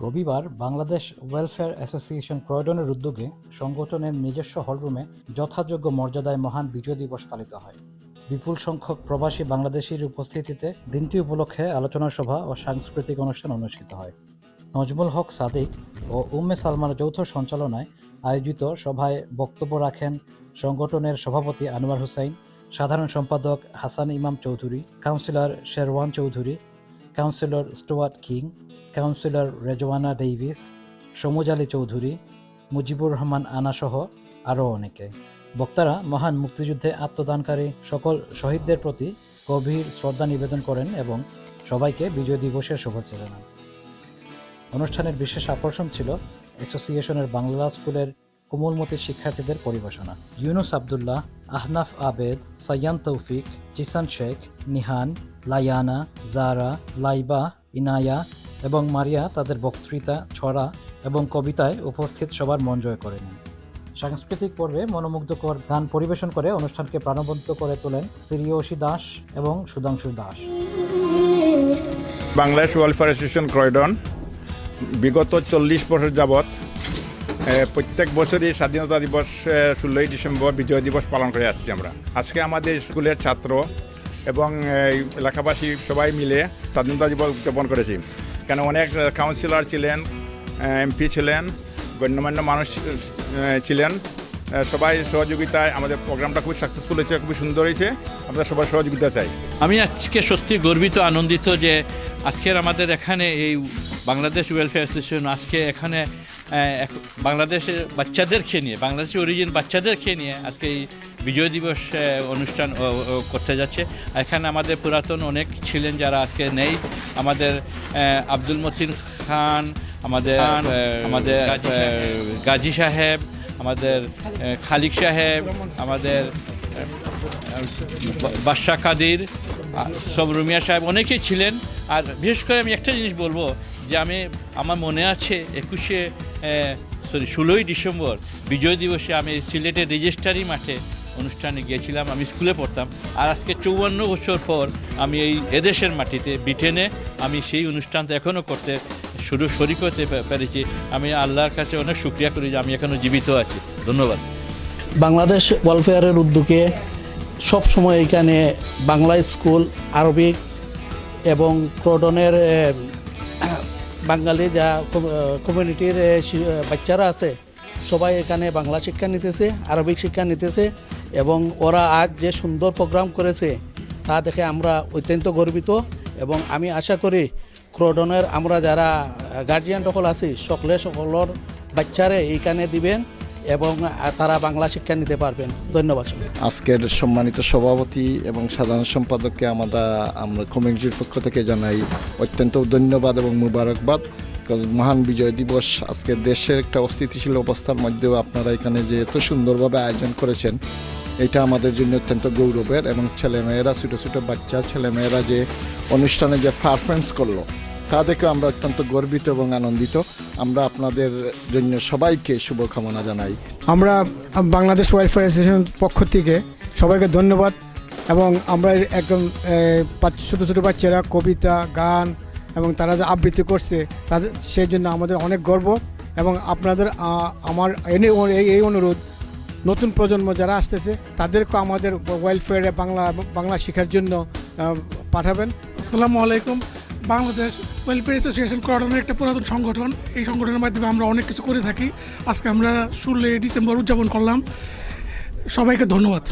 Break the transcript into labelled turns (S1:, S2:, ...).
S1: রবিবার Bangladesh welfare association ক্রয়ডনের উদ্যোগে সংগঠনের নিজস্ব হলরুমে যথাযোগ্য মর্যাদায় মহান বিজয় দিবস পালিত হয়। বিপুল সংখ্যক প্রবাসী বাংলাদেশির উপস্থিতিতে দিনটি উপলক্ষে আলোচনা সভা ও সাংস্কৃতিক অনুষ্ঠান অনুষ্ঠিত হয়। নজমুল হক সাদিক ও উম্মে সালমার যৌথ সঞ্চালনায় আয়োজিত সভায় বক্তব্য রাখেন সংগঠনের সভাপতি আনোয়ার হুসাইন, সাধারণ সম্পাদক Hasan Imam Chowdhury, councillor Sherwan Chowdhury, councillor Stuart King, councillor Rezwana Davies, Samuj Ali Chowdhury, Mujibur Rahman আনাসহ আরও অনেকে। বক্তারা মহান মুক্তিযুদ্ধে আত্মদানকারী সকল শহীদদের প্রতি গভীর শ্রদ্ধা নিবেদন করেন এবং সবাইকে বিজয় দিবসের শুভেচ্ছা জানান। অনুষ্ঠানের বিশেষ আকর্ষণ ছিল অ্যাসোসিয়েশনের বাংলা স্কুলের কোমলমতি শিক্ষার্থীদের পরিবেশনা। ইউনুস আবদুল্লাহ, আহনাফ আবেদ, সাইয়ান তৌফিক, জিসান শেখ, নিহান, লায়ানা, জারা, লাইবা, ইনায়া এবং মারিয়া তাদের বক্তৃতা, ছড়া এবং কবিতায় উপস্থিত সবার মন জয় করে নেন। সাংস্কৃতিক পর্বে মনোমুগ্ধকর গান পরিবেশন করে অনুষ্ঠানকে প্রাণবন্ত করে তোলেন শ্রীয়সী দাস এবং Sudhanshu Das.
S2: Bangladesh welfare association Croydon বিগত 40 বছর যাবৎ প্রত্যেক বছরই স্বাধীনতা দিবস 16ই ডিসেম্বর বিজয় দিবস পালন করে আসছি আমরা। আজকে আমাদের স্কুলের ছাত্র এবং এলাকাবাসী সবাই মিলে স্বাধীনতা দিবস উদযাপন করেছি। কেন অনেক কাউন্সিলর ছিলেন, এমপি ছিলেন, গণ্যমান্য মানুষ ছিলেন, সবাই সহযোগিতায় আমাদের প্রোগ্রামটা খুব সাকসেসফুল হয়েছে, খুবই সুন্দর হয়েছে। আমরা সবার সহযোগিতা চাই।
S3: আমি আজকে সত্যি গর্বিত, আনন্দিত যে আজকের আমাদের এখানে এই বাংলাদেশ ওয়েলফেয়ার অ্যাসোসিয়েশন আজকে এখানে বাংলাদেশের বাচ্চাদেরকে নিয়ে, বাংলাদেশের অরিজিন বাচ্চাদেরকে নিয়ে আজকে এই বিজয় দিবস অনুষ্ঠান করতে যাচ্ছে। এখানে আমাদের পুরাতন অনেক ছিলেন যারা আজকে নেই। আমাদের আব্দুল মতিন খান, আমাদের গাজী সাহেব, আমাদের খালিক সাহেব, আমাদের বাদশা কাদির, সব রুমিয়া সাহেব অনেকেই ছিলেন। আর বিশেষ করে আমি একটা জিনিস বলবো যে আমার মনে আছে 16ই ডিসেম্বর বিজয় দিবসে আমি সিলেটের রেজিস্ট্রারি মাঠে অনুষ্ঠানে গিয়েছিলাম। আমি স্কুলে পড়তাম। আর আজকে 54 বছর পর আমি এদেশের মাটিতে ব্রিটেনে আমি সেই অনুষ্ঠানটা এখনও করতে শরিক হতে পেরেছি। আমি আল্লাহর কাছে অনেক শুকরিয়া করি যে আমি এখনও জীবিত আছি। ধন্যবাদ।
S4: বাংলাদেশ ওয়েলফেয়ারের উদ্যোগে সবসময় এখানে বাংলা স্কুল, আরবিক এবং ক্রডনের বাঙালি যা কমিউনিটির বাচ্চারা আছে সবাই এখানে বাংলা শিক্ষা নিতেছে, আরবিক শিক্ষা নিতেছে এবং ওরা আজ যে সুন্দর প্রোগ্রাম করেছে তা দেখে আমরা অত্যন্ত গর্বিত। এবং আমি আশা করি ক্রডনের আমরা যারা গার্জিয়ান সকল আছি সকলের বাচ্চারা এইখানে দিবেন এবং তারা বাংলা শিক্ষা নিতে পারবেন। ধন্যবাদ।
S5: আজকের সম্মানিত সভাপতি এবং সাধারণ সম্পাদককে আমরা কমিউনিটির পক্ষ থেকে জানাই অত্যন্ত ধন্যবাদ এবং মুবারকবাদ। মহান বিজয় দিবস আজকে দেশের একটা অস্থিতিশীল অবস্থার মধ্যেও আপনারা এখানে যে এত সুন্দরভাবে আয়োজন করেছেন এটা আমাদের জন্য অত্যন্ত গৌরবের। এবং ছেলেমেয়েরা, ছোটো ছোটো বাচ্চা ছেলেমেয়েরা যে অনুষ্ঠানে যে পারফরমেন্স করলো তা দেখে আমরা অত্যন্ত গর্বিত এবং আনন্দিত। আমরা আপনাদের জন্য সবাইকে শুভকামনা জানাই।
S6: আমরা বাংলাদেশ ওয়েলফেয়ার অ্যাসোসিয়েশন পক্ষ থেকে সবাইকে ধন্যবাদ। এবং আমরা একদম ছোটো ছোটো বাচ্চারা কবিতা, গান এবং তারা যে আবৃত্তি করছে তাদের সেই জন্য আমাদের অনেক গর্ব। এবং আপনাদের আমার এই অনুরোধ, নতুন প্রজন্ম যারা আসতেছে তাদেরকে আমাদের ওয়েলফেয়ারে বাংলা শেখার জন্য পাঠাবেন।
S7: আসসালামু আলাইকুম। বাংলাদেশ ওয়েলফেয়ার অ্যাসোসিয়েশন ক্রডনের একটা পুরাতন সংগঠন। এই সংগঠনের মাধ্যমে আমরা অনেক কিছু করে থাকি। আজকে আমরা 16 ডিসেম্বর উদযাপন করলাম। সবাইকে ধন্যবাদ।